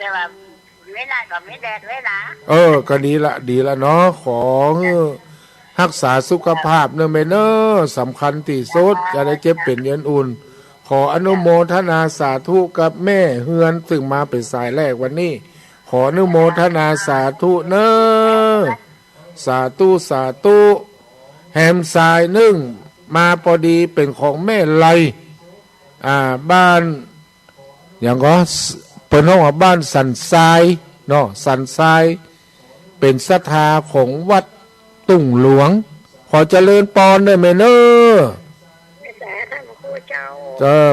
แต่ว่าเวลาก็ไม่แดดเวลาก็ดีละเนาะขอรักษาสุขภาพเนอะแม่เนอะสำคัญที่สุดจะได้เจ็บเป็นเย็นอุ่นขออนุโมทนาสาธุกับแม่เฮือนซึ่งมาเป็นสายแรกวันนี้ขออนุโมทนาสาธุเนอะสาธุแฮมทรายนึ่งมาพอดีเป็นของแม่ไลบ้านอย่างก็เปิดห้องว่าบ้านสันทรายเนาะสันทรายเป็นศรัทธาของวัดตุ่งหลวงขอเจริญปอนได้ไหมเนอะ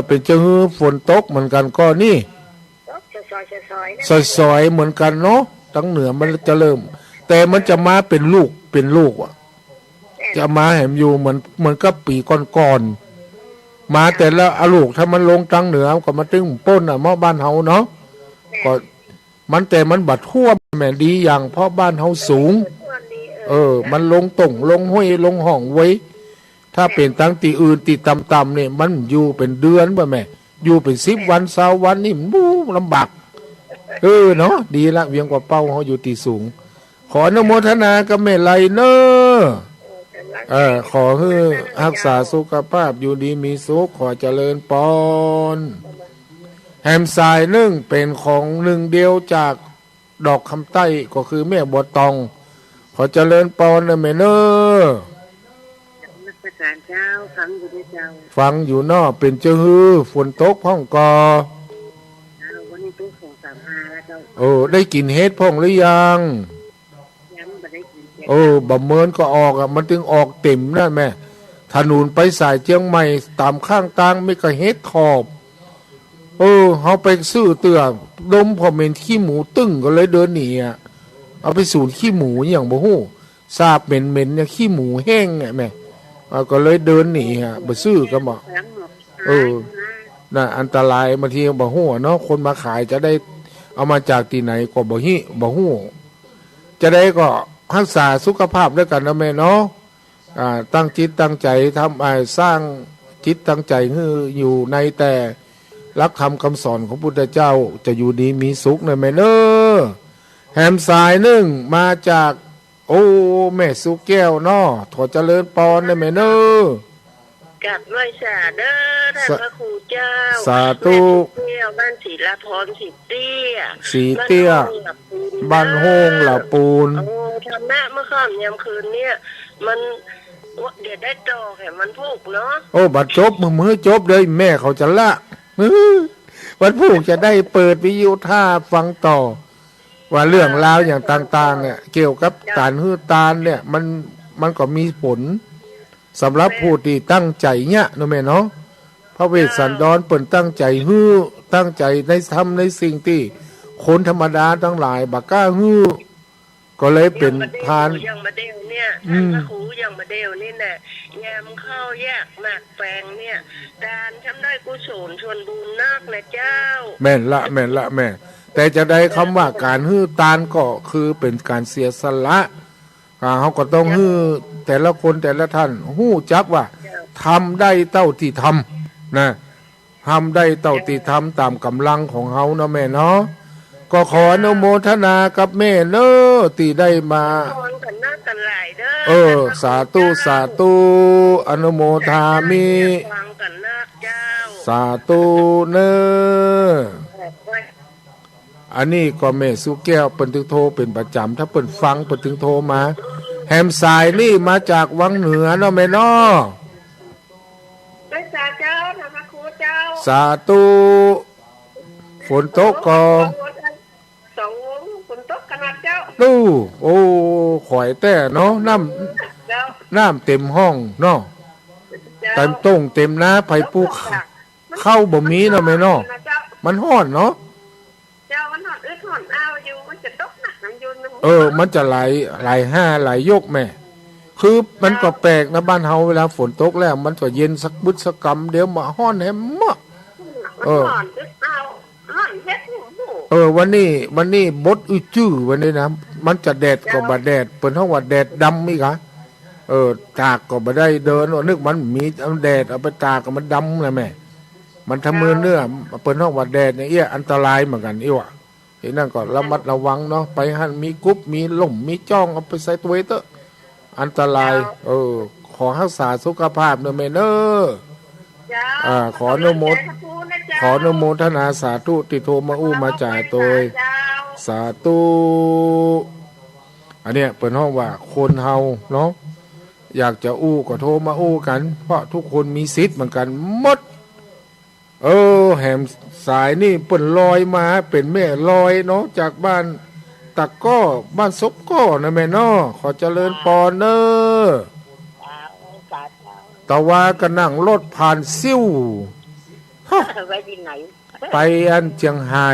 เป็นเจ้าฮือฝนตกเหมือนกันก็นี่ซอยเหมือนกันเนาะทั้งเหนือมันจะเริ่มแต่มันจะมาเป็นลูกอ่ะจะมาแหมอยู่เหมือนกับปีก่อนมาแต่ละอลูกถ้ามันลงตังเหนือก็มาตึ้งป้นหม้อบ้านเฮาเนาะก็มันบัดท่วมแม่ดีอย่างเพราะบ้านเฮาสูงมันลงต่งลงห้วยลงห้องไว้ถ้าเป็นตั้งตีอื่นตีต่ำๆเนี่ยมันอยู่เป็นเดือนป่ะแม่อยู่เป็น10 วัน20 วันนี่มันลำบากเนาะดีละเวียงกว่าเป้าเฮาอยู่ตีสูงขออนุโมทนากับแม่ไลเนอขอให้รักษาสุขภาพอยู่ดีมีสุขขอเจริญปอนแฮมทรายนึ่งเป็นของหนึ่งเดียวจากดอกคำใต้ก็คือแม่บัวตองขอเจริญปอนนะแม่เนอเจ้าฟังอยู่ด้วยเจ้าฟังอยู่นอเป็นเจ้าฮือฝนตกพ่องกอวันนี้ตู้235แล้วเจ้าได้กินเฮ็ดพ่องหรือยังบะเมินก็ออกมันถึงออกเต็มนั่นแม่ถนนไปสายเชียงใหม่ตามข้างทางไม่ก็เฮ็ดขอบเขาไปซื้อเตือดมพอเมนขี้หมูตึ้งก็เลยเดินหนีเอาไปสูตรขี้หมูอย่างบ่ฮู้ทราบเหม็นเนี่ยขี้หมูแห้งแม่ก็เลยเดินหนีบ่ซื้อก็บอกน่ะอันตรายบางทีบ่ฮู้เนาะคนมาขายจะได้เอามาจากที่ไหนก็บ่ฮู้จะได้ก็รักษาสุขภาพด้วยกันนะแม่เนาะตั้งจิตตั้งใจทำสร้างจิตตั้งใจให้อยู่ในแต่รักธรรมคำสอนของพุทธเจ้าจะอยู่ดีมีสุขนะแม่เนอะแฮมสายนึ่งมาจากแม่สุแก้วเนาะขอเจริญปอนนะแม่เนอะกับด้วยสาเด้อท่านพระครูเจ้าสาธุเตี้ยบ้านศรีลาพรสีเตี้ยบ้านโฮงหล่าปูนทำหน้าเมื่อค่ำยามคืนเนี่ยมันเดี๋ยวได้จอแห่มันพูกเนาะบัดจบมือจบเลยแม่เขาจะละวันพูกจะได้เปิดวิทยุท่าฟังต่อว่าเรื่องราวอย่างต่างๆเนี่ยเกี่ยวกับการฮื้อตาลเนี่ยมันก็มีผลสำหรับผู้ที่ตั้งใจเนี่ยนะแม่เนาะพระเวสสันดรเปิ่นตั้งใจฮื้อตั้งใจในทำในสิ่งที่คนธรรมดาทั้งหลายบักกล้าฮื้อก็เลยเป็นพานอย่างมาเดวเนี่ยท่านพระครูอย่างมาเดวนี่แหละยามเข้าแยกหมากแปลงเนี่ยการทำได้กุศลชวนบุญนักนะเจ้าแม่ละแม่แต่จะได้คำว่าการฮื้อตาลก็คือเป็นการเสียสละเขาก็ต้องฮื้อแต่ละคนแต่ละท่านหู้จักว่าทำได้เท่าที่ทำนะทำได้เท่าที่ทำตามกำลังของเขานะแม่เนาะก็ขออนุโมทนากับแม่เนอะที่ได้มาสาธุอนุโมทามิสาธุเนอะอันนี้ก็แม่สุแก้วเปิ่นถึงโทรเป็นประจำถ้าเปิ่นฟังเปิ่นถึงโทรมาแฮมสายนี่มาจากวังเหนือเนาะแม่เนาะสาธุฝนตกก็ตู้ข่อยแต่เนาะน้ำเต็มห้องเนาะเต็มต้งเต็มน้าไผ่ปูเข้าบ่มีเนาะแม่เนาะมันฮ้อนเนาะมันจะไหลไหลยกแม่คือมันก็แปลกนะบ้านเฮาเวลาฝนตกแล้วมันจะเย็นสักบึดสักกำเดี๋ยวมาฮ้อนแฮมมะวันนี้บดจื้อวันนี้นะมันจะแดดก็บ่แดดเปิ้นเฮาว่าแดดดำอีกตากก็บ่ได้เดินนึกมันมีแดดเอาไปตากก็มันดำนะแม่มันทำมือเนื้อเปิ้นเฮาว่าแดดเนี่ยอันตรายเหมือนกันว่ะ เห็นนั่นก็ระมัดระวังเนาะไปหันมีกุ๊บมีหล่มมีจ้องเอาไปใส่ตัวเตอะอันตรายขอรักษาสุขภาพเนอะแม่เนอะขออนุโมทนาสาธุติโทมาอู้มาจ่ายตัวสาธุอันเนี้ยเป็นห้องว่าคนเฮาเนาะอยากจะอู้ก็โทรมาอู้กันเพราะทุกคนมีสิทธิ์เหมือนกันหมดแหมสายนี่เปิ่นลอยมาเป็นแม่ลอยเนาะจากบ้านตะก้อบ้านซบก้อนะแม่เนาะขอเจริญปอนเนอตะวาก็นั่งรถผ่านซิ่วไว้ที่ไหนไปอันเชียงไฮ้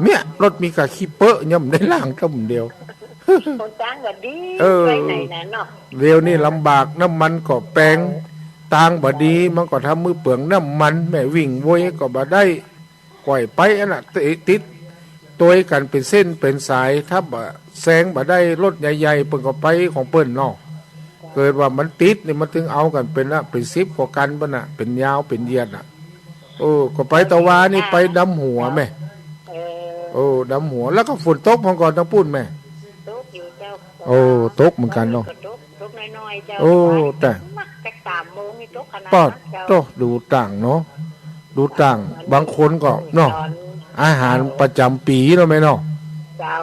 เมียรถมีกะขี้เปอะย่ำได้ล่างก็เดียวคนจ้างก็ดีไปไหนนะเนาะเร็วนี่ลำบากน้ำมันก็แปลงตางบดีมันก็ทำมือเปลืองน้ำมันแม่วิ่งโวยก็บ่ได้ก่อยไปอันน่ะติดตัวกันเป็นเส้นเป็นสายถ้าบ่แซงบ่ได้รถใหญ่ๆเปิ่นก็ไปของเปิ้นเนาะเกิดว่ามันติดนี่มันถึงเอากันเป็นเป็น10กว่ากันบ่น่ะเป็นยาวเป็นเยียดน่ะก็ไปตะวานี่ไปดำหัวแม่ดำหัวแล้วก็ฝนตกพอก่อนต้องพูดแม่ตกอยู่เจ้าตกเหมือนกันเนาะตกน้อยๆเจ้าแต่3 โมงนี่ตกขนาดนั้นดูต่างเนาะดูต่างบางคนก็เนาะอาหารประจำปีเนาะแม่เนาะ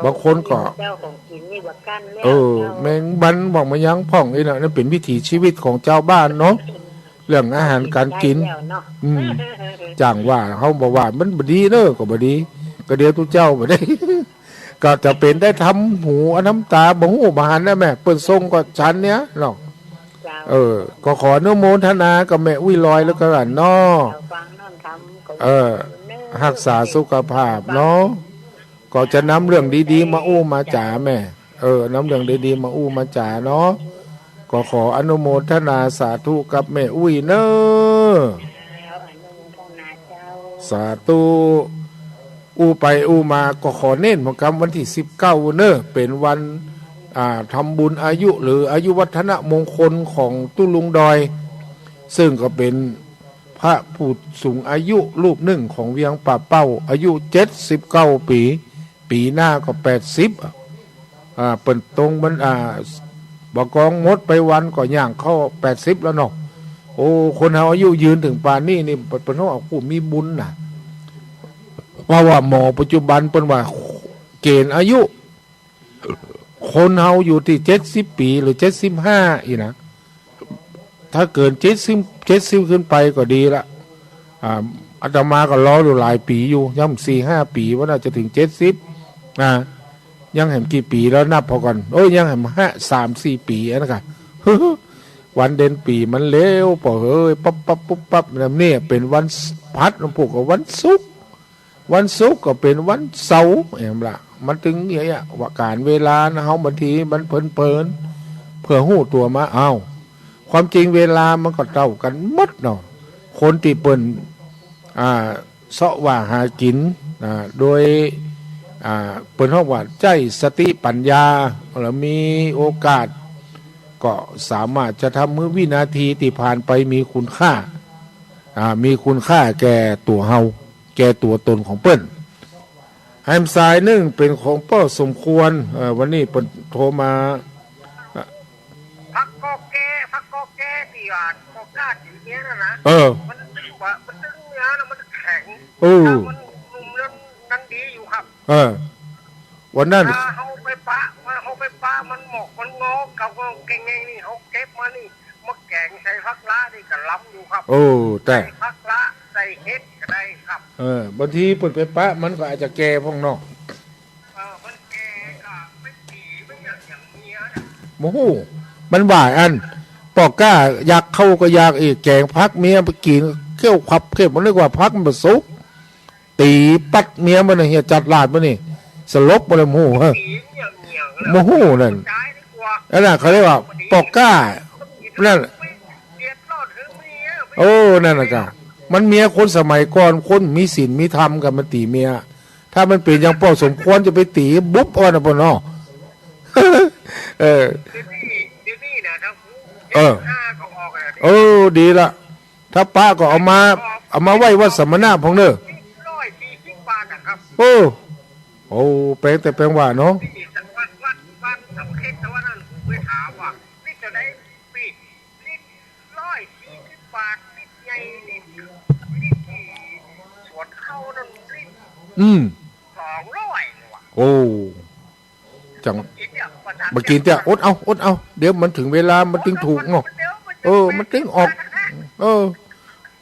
บางคนก็เจ้าของกินนี่ว่ากันแล้วแมงบันบอกมายังพ่องนี่นะนั่นเป็นวิถีชีวิตของเจ้าบ้านเนาะเรื่องอาหารการกินจ้างว่าเขาบอกว่ามันบดีเนอะก็บดีก็เดี๋ยวทุกเจ้าบ่ได้ ก็จะเป็นได้ทำหูน้ำตาบ่หูบานนะแม่เปิ้นทรงก็ชั้นเนี้ยเนาะก็ขออนุโมทนากับแม่อุ้ยลอยแล้วกันเนาะรักษาสุขภาพเนาะก็จะนำเรื่องดีๆมาอู้มาจ่าแม่นำเรื่องดีๆมาอู้มาจ่าเนาะก็ขออนุโมทนาสาธุกับแม่อุ้ยเนอะสาธุอู้ไปอู้มาก็ขอเน้นของกรรมวันที่19เนอะเป็นวันทำบุญอายุหรืออายุวัฒนมงคลของตุ้ลุงดอยซึ่งก็เป็นพระผู้สูงอายุรูปหนึ่งของเวียงป่าเป้าอายุ79 ปีหน้าก็80เปิ่นตรงมันบกองงดไปวันก็ย่างเข้า80แล้วเนาะคนเฮาอายุยืนถึงป่านนี้นี่เปิ้นเฮาผู้มีบุญน่ะว่าหมอปัจจุบันเปิ้นว่าเกณฑ์อายุคนเฮาอยู่ที่70 ปีหรือ75อีนะถ้าเกิน70ขึ้นไปก็ดีละอาตมาก็รออยู่หลายปีอยู่ย่ำ4-5 ปีว่าน่าจะถึง70ยังเห็นกี่ปีแล้วนับพอก่อนยังเห็น3-4 ปีนะครับวันเดือนปีมันเร็วป่ะเฮ้ยปั๊บเนี่ยเป็นวันพัดหลวงปู่กับวันศุกร์ก็เป็นวันเสาร์เห็นละมันถึงอย่างเงี้ยว่าการเวลานะเฮาบางทีมันเพลินเพื่อหู้ตัวมาความจริงเวลามันก็เท่ากันหมดเนาะคนที่เปิ้นเสาะว่าหากินโดยเปิ้นเฮาว่าใจสติปัญญาแล้วมีโอกาสก็สามารถจะทำมื้อวินาทีที่ผ่านไปมีคุณค่าแก่ตัวเฮาแก่ตัวตนของเปิ้นแฮมสายนึงเป็นของป้อสมควรวันนี้เปิ้นโทรมาพักก็แก้ที่อ่านก็กล้าสิเนี้ยนะมันตึงเนื้อแล้วมันแข็งมันนุ่มแล้วนั่นดีอยู่ครับวันนั้นเขาไปปะมันหมกมันงอเขาก็เก่งนี่เขาเก็บมานี่มาแกงใส่ผักละนี่ก็ล้ำอยู่ครับแต่ผักละใส่เห็ดก็ได้ครับบางทีเปิดไปปะมันก็อาจจะแก่พองนอกมันแก่ก็ไม่ปีไม่อย่างเนี้ยโมโหมันบ่ายอันปอกก้าอยากเข้าก็อยากอีกแกงพักเมียไปกินเขี้ยวขับเขี้ยวมันเรียกว่าพักมันสุกตีปัดเมียมันเฮียจัดลาดมันนี่สลบมันเลยโมโหโมโหนั่นเขาเรียกว่าปอกก้านั่นนั่นนะครับมันเมียคนสมัยก่อนคนมีศีลมีธรรมกันมันตีเมียถ้ามันเป็นอย่างป้อสมควรจะไปตีบุ๊บอ่อนปนเดีละถ้าป้าก็เอามาไว้วัดสมณะพงเนอ โอ้แปลงแต่แปลงว่าเนาะนี่แต่วันสำคัญแต่ว่านั่นไปถามว่านี่จะได้ปีนี่140 บาทนี่ใหญ่นี่ที่สวนเข้านั่นนี่200ว่ะโอ้จังมากินเจ้าอดเอาเดี๋ยวมันถึงเวลามันถึงถูกเนาะมันถึงออก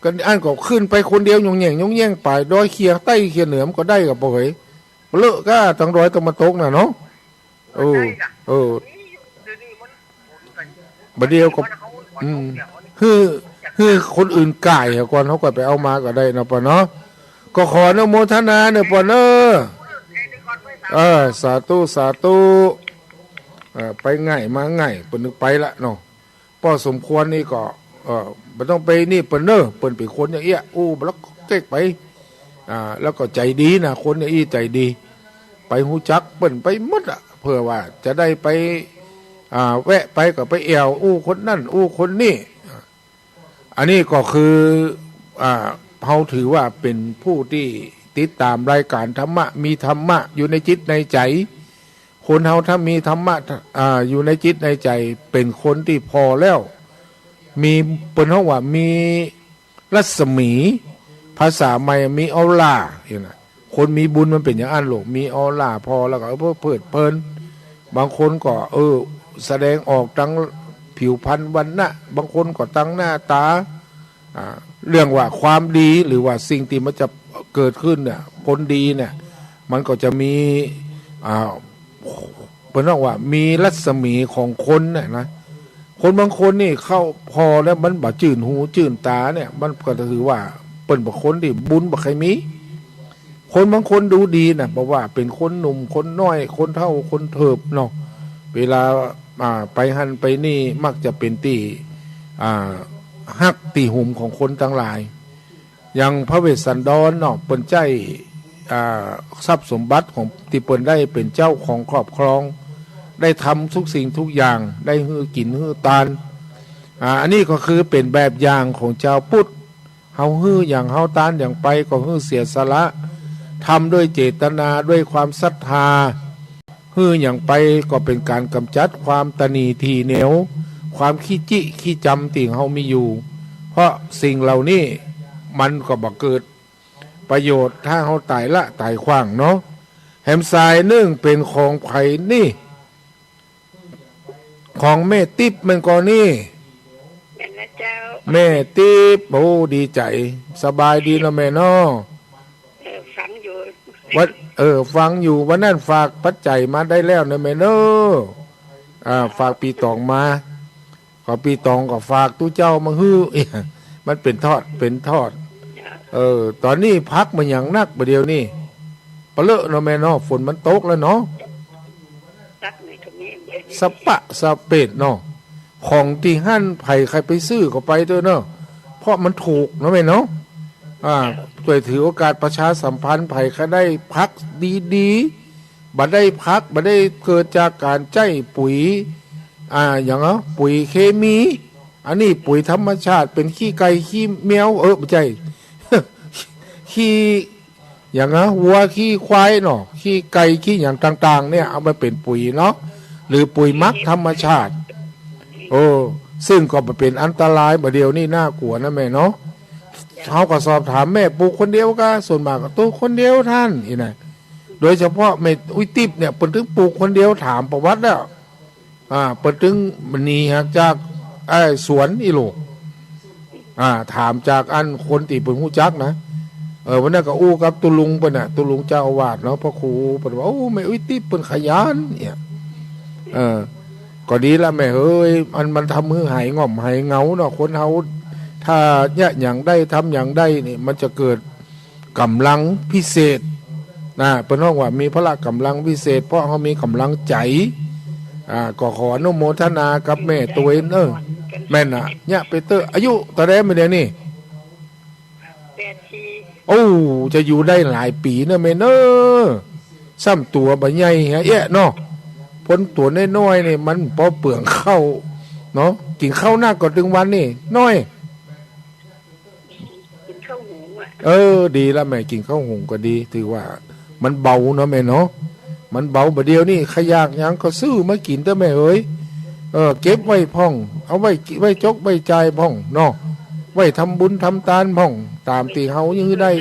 กันอันก็ขึ้นไปคนเดียวย่องแย่งไปดอยเคียใต้เคียเหนือมันก็ได้กับบ่อยเลอะก็ทั้งดอยตะวันตกน่ะเนาะบัดเดียวก็คือคนอื่นก่ายก่อนเขาก็ไปเอามาก็ได้นะปะเนาะก็ขออนุโมทนาเนี่ยปะเนาะสาธุไปง่ายมาง่ายเปิ้นนึกไปละเนาะพอสมควรนี่ก็มันต้องไปนี่เปิ้นเนอเปิ้นเป็นคนอย่างเงี้ยแล้วเก๊กไปแล้วก็ใจดีนะคนอย่างนี้ใจดีไปหูจักเปิ้นไปหมดเพื่อว่าจะได้ไปแวะไปก็ไปแอวคนนั่นคนนี่อันนี้ก็คือเราถือว่าเป็นผู้ที่ติดตามรายการธรรมะมีธรรมะอยู่ในจิตในใจคนเราถ้ามีธรรมะอยู่ในจิตในใจเป็นคนที่พอแล้วมีเปิ้นเขาว่ามีรัศมีภาษาใหม่มีออร่าเห็นไหมคนมีบุญมันเป็นอย่างอันหลกมีออร่าพอแล้วก็เพื่อเพลินบางคนก็แสดงออกทั้งผิวพรรณวรรณะบางคนก็ตั้งหน้าตาเรื่องว่าความดีหรือว่าสิ่งที่มันจะเกิดขึ้นเนี่ยคนดีเนี่ยมันก็จะมีเป็นเรื่องว่ามีรัศมีของคนเนี่ยนะคนบางคนนี่เข้าพอแล้วมันบ่จื่นหูจื่นตาเนี่ยมันก็ถือว่าเป็นบุคคลที่บุญบ่ใครมีคนบางคนดูดีนะบอกว่าเป็นคนหนุ่มคนน้อยคนเฒ่าคนเถิบเนาะเวลาไปหันไปนี่มักจะเป็นตีฮักตีหุ่มของคนทั้งหลายอย่างพระเวสสันดรเนาะเปิ้นใจทรัพย์สมบัติของที่เปิ้นได้เป็นเจ้าของครอบครองได้ทำทุกสิ่งทุกอย่างได้ฮื้อกินฮื้อตานอันนี้ก็คือเป็นแบบอย่างของเจ้าพุทธเฮาฮื้ออย่างเฮาตานอย่างไปก็ฮื้อเสียสละทำด้วยเจตนาด้วยความศรัทธาฮื้ออย่างไปก็เป็นการกำจัดความตนีทีเหนียวความขี้จิขี้จำติ่งเฮามีอยู่เพราะสิ่งเหล่านี้มันก็บ่เกิดประโยชน์ถ้าเฮาตายละตายขว้างเนาะแหมทรายนึ่งเป็นของไผนี่ของแม่ติ๊บมันก็นี่แม่ติ๊บโอ้ดีใจสบายดีนะแม่เนาะฟังอยู่ฟังอยู่วันนั้นฝากปัจจัยมาได้แล้วนะแม่เนาะฝากปีตองมาขอปีตองก็ฝากตู้เจ้ามาฮื้อมันเป็นทอดตอนนี้พักมันอย่างนักประเดี๋ยวนี้ปะเลอะเนาะแม่เนาะฝนมันตกแล้วเนาะสปะสเป็ดเนาะของที่หั่นไผ่ใครไปซื้อก็ไปเถอะเนาะเพราะมันถูกเนาะแม่เนาะช่วยถือโอกาสประชาสัมพันธ์ไผ่ใครได้พักดีๆบัดได้พักบัดได้เกิดจากการใจปุ๋ยอย่างปุ๋ยเคมีอันนี้ปุ๋ยธรรมชาติเป็นขี้ไก่ขี้แมวไม่ใช่ ขี้อย่างวัวขี้ควายเนาะขี้ไก่ขี้อย่างต่างๆเนี่ยเอาไปเป็นปุ๋ยเนาะหรือปุ๋ยมักธรรมชาติซึ่งก็เป็นอันตรายบ่เดียวนี่น่ากลัวนะแม่เนาะเขาก็สอบถามแม่ปลูกคนเดียวก็ส่วนมากก็ตัวคนเดียวท่านอีน่ะโดยเฉพาะแม่ติ๊บเนี่ยเปิดถึงปลูกคนเดียวถามประวัติแล้วเปิดถึงมันนี่ฮะจากสวนอีโลกถามจากอันคนที่เป็นผู้จักนะวันนั้นก็กับตุลุงเปิ้นน่ะตุลุงเจ้าอาวาสเนาะพ่อครูเปิ้นว่าแม่ติ๊บเปิ้นขยันเนี่ยก็ดีละแม่เอ้ยมันทำให้หายง่อมหายเหงาเนาะคนเฮาถ้าเนี่ยอย่างได้ทำอย่างได้นี่มันจะเกิดกำลังพิเศษนะเป็นห้องว่ามีพละกำลังพิเศษเพราะเขามีกำลังใจก็ขออนุโมทนากับแม่ตัวเองแม่น่ะเนี่ยเปเตอร์อายุตอนแรกไม่ได้นี่จะอยู่ได้หลายปีนะแม่เนอะซ้ำตัวบ่ใหญ่ฮะเนาะพ้นตัวน้อยๆนี่มันพอเปลืองเข้าเนาะกินข้าวหน้าก่อนถึงวันนี่น้อยกินข้าวหุงดีแล้วแม่กินข้าวหุงก็ดีถือว่า มันเบาเนาะแม่เนาะมันเบาบ่เดียวนี่ขยากหยังก็ซื้อมากินเด้อแม่เอ้ยเก็บไว้พ่องเอาไว้จกไว้จ่ายพ่องเนาะไว้ทำบุญทำทานพ่องตามที่เฮายังได้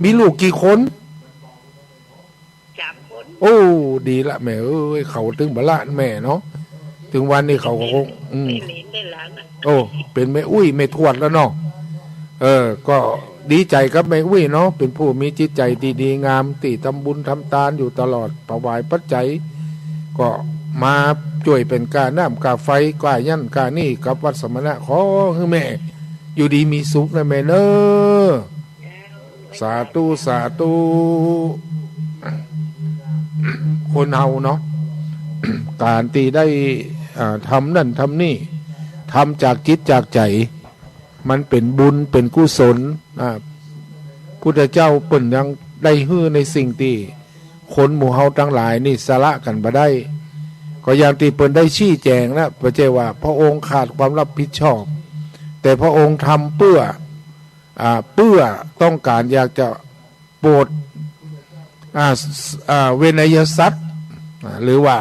มีลูกกี่คน3 คน โอ้ดีละแม่เอ้ยเขาถึงบละแม่เนาะถึงวันนี้เขาก็คงได้หลานได้หลานโอ้เป็นแม่อุ้ยแม่ทวดแล้วเนาะก็ดีใจกับแม่อุ้ยเนาะเป็นผู้มีจิตใจดีๆงามติทำบุญทำทานอยู่ตลอดประวายปัจจัยก็มาช่วยเป็นกาน้ำกาไฟกายันกานี่กับวัดสมณะขอให้แม่อยู่ดีมีสุขนะแม่เนอสาธุสาธุคนเฮาเนาะการตีได้ทำนั่นทำนี่ทำจากจิตจากใจมันเป็นบุญเป็นกุศลพุทธเจ้าเปิ่นยังได้ฮื้อในสิ่งที่คนหมู่เฮาทั้งหลายนี่สละกันบ่ได้ก็อย่างที่เปิ่นได้ชี้แจงนะพระเจ้าว่าพระองค์ขาดความรับผิดชอบแต่พระองค์ทำเพื่อต้องการอยากจะโปรดเวนยสัตว์หรือว่า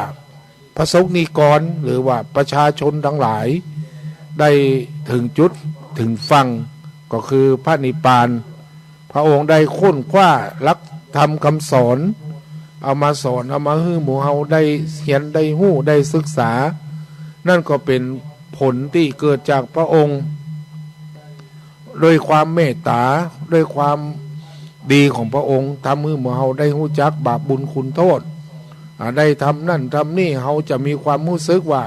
พระสงฆ์นิกรหรือว่าประชาชนทั้งหลายได้ถึงจุดถึงฟังก็คือพระนิพพานพระองค์ได้ค้นคว้าลักธรรมคำสอนเอามาสอนเอามาให้หมู่เฮาได้เขียนได้หู้ได้ศึกษานั่นก็เป็นผลที่เกิดจากพระองค์โดยความเมตตาด้วยความดีของพระองค์ทำให้หมู่เฮาได้หู้จักบาปบุญคุณโทษได้ทำนั่นทำนี่เฮาจะมีความรู้สึกว่า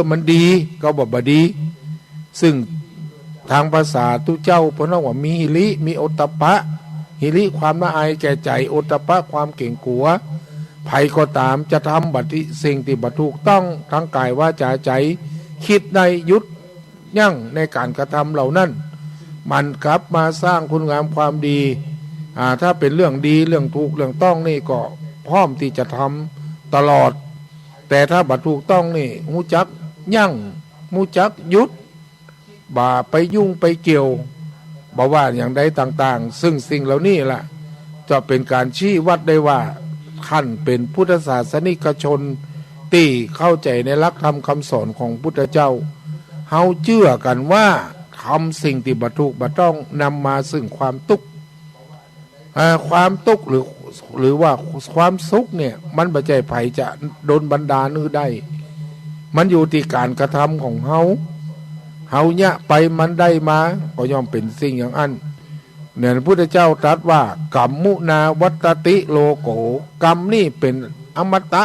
มันดีก็บอกบ่ดีซึ่งทางภาษาตุเจ้าพระนว่ามีหิริมีโอตตัปปะหิริความละอายแก่ใจโอตตัปปะความเก่งกลัวภัยก็ตามจะทำบัติสิ่งที่บัถูกต้องทั้งกายวาจาใจคิดได้ยุดยั่งในการกระทำเหล่านั้นมันกลับมาสร้างคุณงามความดีถ้าเป็นเรื่องดีเรื่องถูกเรื่องต้องนี่ก็พร้อมที่จะทำตลอดแต่ถ้าบัถูกต้องนี่หูจักยั่งหูจักยุดบ่าไปยุ่งไปเกี่ยวบ่ว่าอย่างใดต่างๆซึ่งสิ่งเหล่านี้ล่ะจะเป็นการชี้วัดได้ว่าท่านเป็นพุทธศาสนิกชนที่เข้าใจในหลักธรรมคำสอนของพุทธเจ้าเฮาเชื่อกันว่าทำสิ่งที่บัถูกบัต้องนำมาซึ่งความทุกข์ความทุกข์หรือว่าความสุขเนี่ยมันบ่ใจไผจะโดนบันดาลหรือได้มันอยู่ที่การกระทำของเฮาเนี่ยไปมันได้มาก็ย่อมเป็นสิ่งอย่างอันเนี่ยพระพุทธเจ้าตรัสว่ากัมมุนาวัตติโลโกกรรมนี่เป็นอมตะ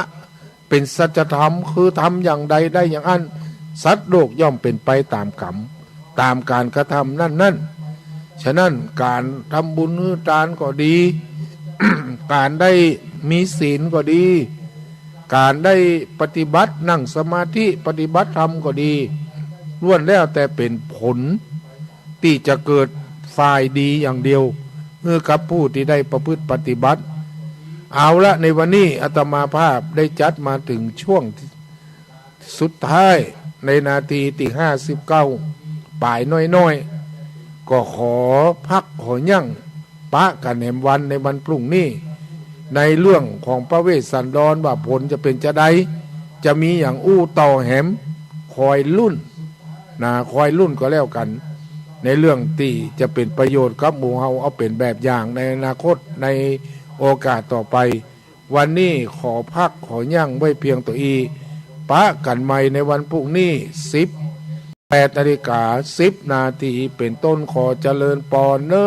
เป็นสัจธรรมคือทำอย่างใดได้อย่างอันสัตว์โลกย่อมเป็นไปตามกรรมตามการกระทำนั่นฉะนั้นการทำบุญทานก็ดี การได้มีศีลก็ดีการได้ปฏิบัตินั่งสมาธิปฏิบัติธรรมก็ดีล้วนแล้วแต่เป็นผลที่จะเกิดฝ่ายดีอย่างเดียวเมื่อกับผู้ที่ได้ประพฤติปฏิบัติเอาละในวันนี้อาตมาภาพได้จัดมาถึงช่วงสุดท้ายในนาทีที่59ป่ายน้อยๆก็ขอพักขอยั่งปะกันแหมวันในวันพรุ่งนี้ในเรื่องของพระเวสสันดรว่าผลจะเป็นจะใดจะมีอย่างอู้ต่อแหมคอยรุ่นคอยรุ่นก็แล้วกันในเรื่องที่จะเป็นประโยชน์กับหมู่เฮาเอาเป็นแบบอย่างในอนาคตในโอกาสต่อไปวันนี้ขอพักขอยั่งไว้เพียงตัวอีปะกันใหม่ในวันพรุ่งนี้18:10 นาทีเป็นต้นขอเจริญปอนเนอ